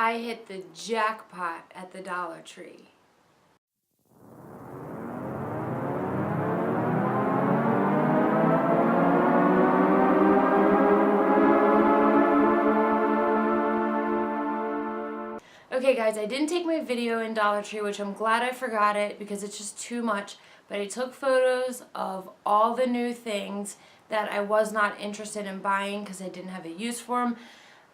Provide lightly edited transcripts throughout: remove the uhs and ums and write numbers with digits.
I hit the jackpot at the Dollar Tree. Okay guys, I didn't take my video in Dollar Tree, which I'm glad I forgot it because it's just too much, but I took photos of all the new things that I was not interested in buying because I didn't have a use for them,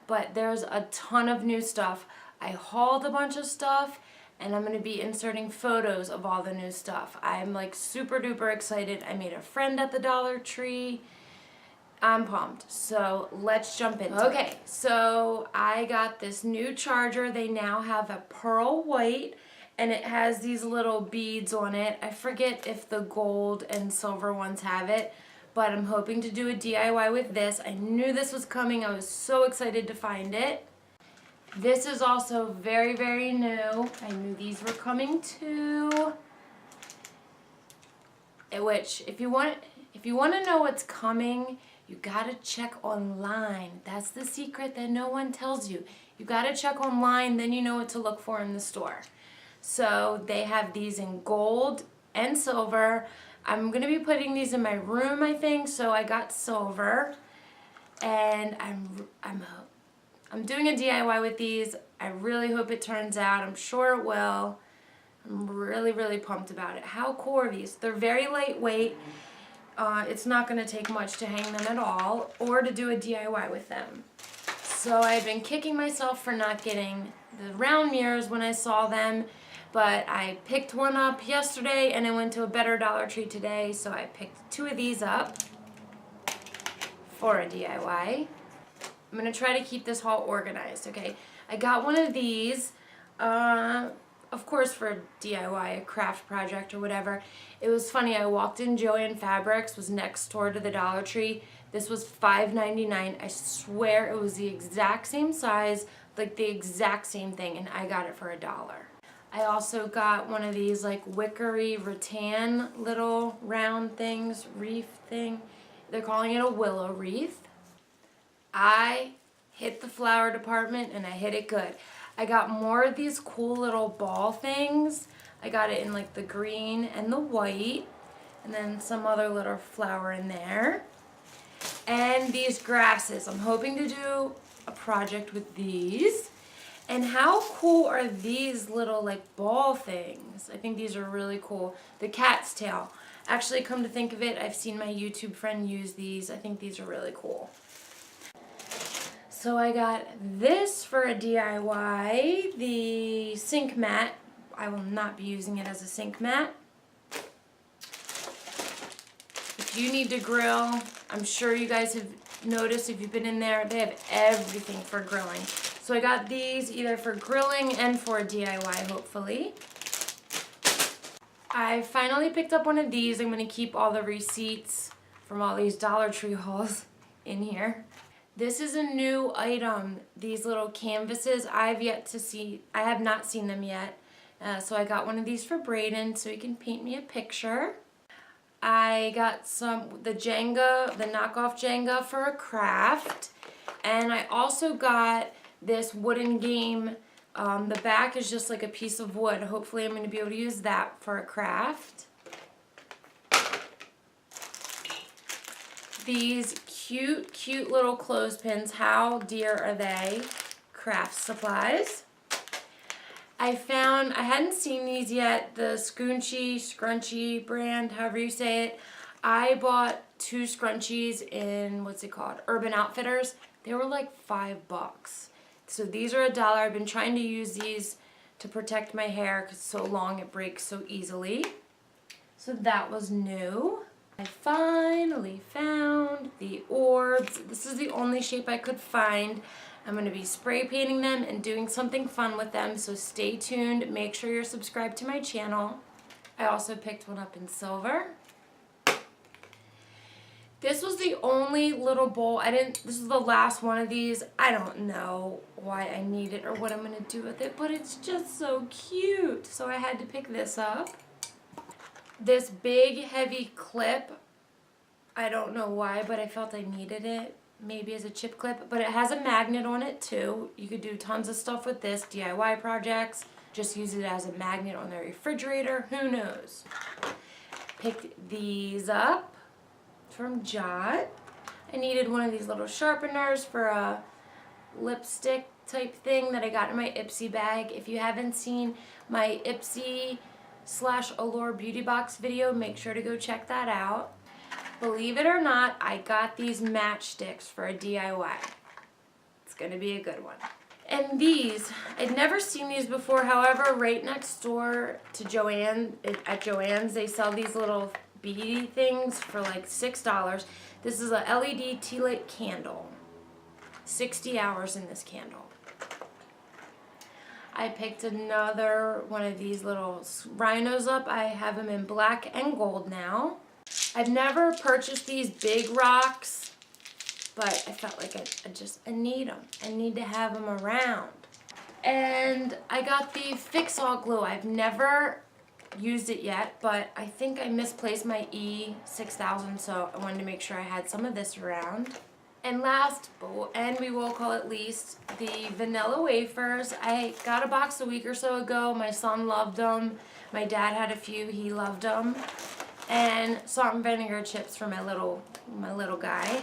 but there's a ton of new stuff. I hauled a bunch of stuff and I'm going to be inserting photos of all the new stuff. I'm like super duper excited. I made a friend at the Dollar Tree. I'm pumped. So let's jump in. Okay, so I got this new charger. They now have a pearl white and it has these little beads on it. I forget if the gold and silver ones have it, but I'm hoping to do a DIY with this. I knew this was coming. I was so excited to find it. This is also very, very new. I knew these were coming too. Which, if you want to know what's coming, you gotta check online. That's the secret that no one tells you. You gotta check online, then you know what to look for in the store. So they have these in gold and silver. I'm gonna be putting these in my room, I think. So I got silver, and I'm doing a DIY with these. I really hope it turns out. I'm sure it will. I'm really, really pumped about it. How cool are these? They're very lightweight. It's not going to take much to hang them at all or to do a DIY with them. So I've been kicking myself for not getting the round mirrors when I saw them, but I picked one up yesterday and I went to a better Dollar Tree today, so I picked 2 of these up for a DIY. I'm going to try to keep this haul organized, okay? I got one of these, of course for a DIY, a craft project or whatever. It was funny, I walked in, Joann Fabrics was next door to the Dollar Tree. This was $5.99. I swear it was the exact same size, like the exact same thing, and I got it for $1. I also got one of these like wickery rattan little round things, wreath thing. They're calling it a willow wreath. I hit the flower department and I hit it good. I got more of these cool little ball things. I got it in like the green and the white, and then some other little flower in there. And these grasses. I'm hoping to do a project with these. And how cool are these little like ball things? I think these are really cool. The cat's tail. Actually, come to think of it, I've seen my YouTube friend use these. I think these are really cool. So I got this for a DIY, the sink mat. I will not be using it as a sink mat. If you need to grill, I'm sure you guys have noticed if you've been in there, they have everything for grilling. So I got these either for grilling and for a DIY, hopefully. I finally picked up one of these. I'm going to keep all the receipts from all these Dollar Tree hauls in here. This is a new item, these little canvases. I have not seen them yet. So I got one of these for Braden so he can paint me a picture. I got the knockoff Jenga for a craft. And I also got this wooden game. The back is just like a piece of wood. Hopefully I'm going to be able to use that for a craft. These cute little clothespins. How dear are they? Craft supplies. I hadn't seen these yet, the Scrunchy brand, however you say it. I bought 2 scrunchies in, what's it called, Urban Outfitters. They were like $5. So these are $1. I've been trying to use these to protect my hair because it's so long it breaks so easily. So that was new. I finally found the orbs. This is the only shape I could find. I'm going to be spray painting them and doing something fun with them, so stay tuned. Make sure you're subscribed to my channel. I also picked one up in silver. This was the only little bowl. This is the last one of these. I don't know why I need it or what I'm going to do with it, but it's just so cute. So I had to pick this up. This big heavy clip, I don't know why, but I felt I needed it. maybe as a chip clip, but it has a magnet on it too. You could do tons of stuff with this, DIY projects. Just use it as a magnet on the refrigerator, who knows. Picked these up from Jot. I needed one of these little sharpeners for a lipstick type thing that I got in my Ipsy bag. If you haven't seen my Ipsy/Allure beauty box video, make sure to go check that out. Believe it or not, I got these matchsticks for a DIY. It's gonna be a good one. And these, I'd never seen these before. However, right next door to at Joann's, they sell these little beady things for like $6. This is a LED tea light candle. 60 hours in this candle. I picked another one of these little rhinos up. I have them in black and gold now. I've never purchased these big rocks, but I felt like I need them. I need to have them around. And I got the Fix-All glue. I've never used it yet, but I think I misplaced my E6000, so I wanted to make sure I had some of this around. And last, and we will call it least, the vanilla wafers. I got a box a week or so ago. My son loved them. My dad had a few. He loved them. And salt and vinegar chips for my little guy.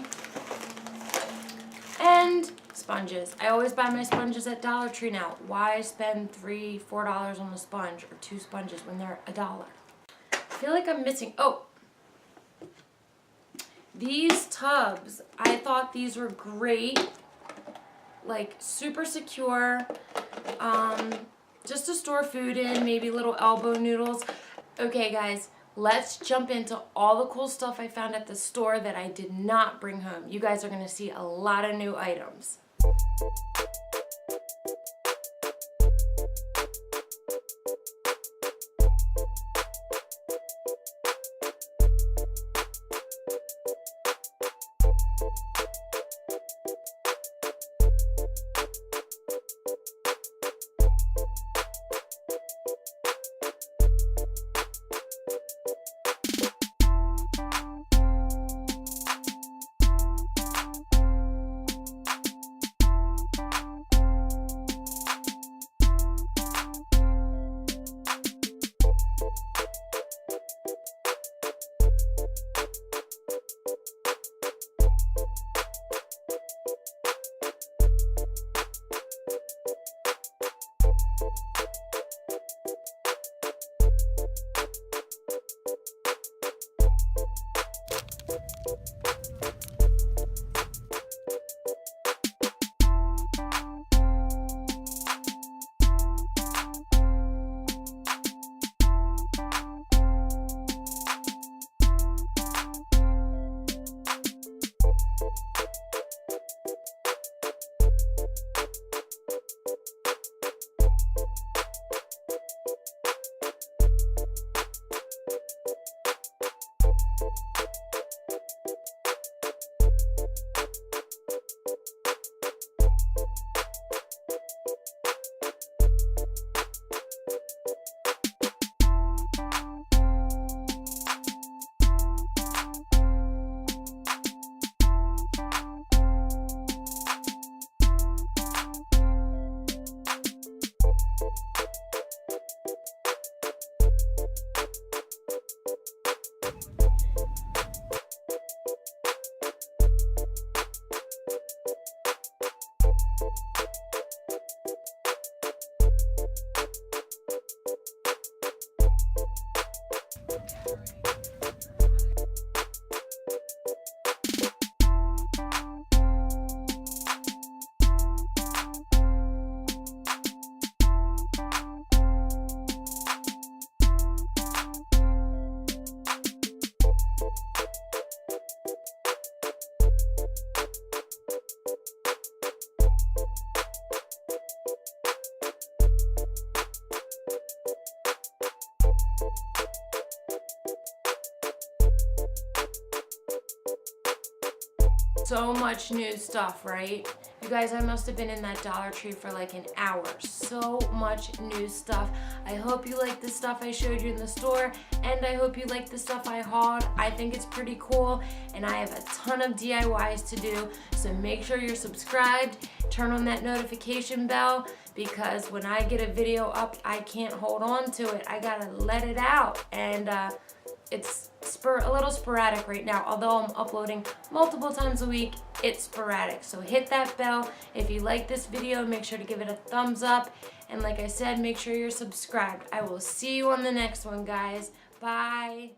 And sponges. I always buy my sponges at Dollar Tree now. Why spend $3, $4 on a sponge or 2 sponges when they're $1? I feel like I'm missing. Oh. These tubs, I thought these were great, like super secure, just to store food in, maybe little elbow noodles. Okay guys, let's jump into all the cool stuff I found at the store that I did not bring home. You guys are gonna see a lot of new items. So much new stuff, right? You guys, I must have been in that Dollar Tree for like an hour. So much new stuff. I hope you like the stuff I showed you in the store, and I hope you like the stuff I hauled. I think it's pretty cool, and I have a ton of DIYs to do, so make sure you're subscribed. Turn on that notification bell, because when I get a video up, I can't hold on to it. I gotta let it out, and it's a little sporadic right now. Although I'm uploading multiple times a week, it's sporadic. So hit that bell. If you like this video, make sure to give it a thumbs up. And like I said, make sure you're subscribed. I will see you on the next one, guys. Bye.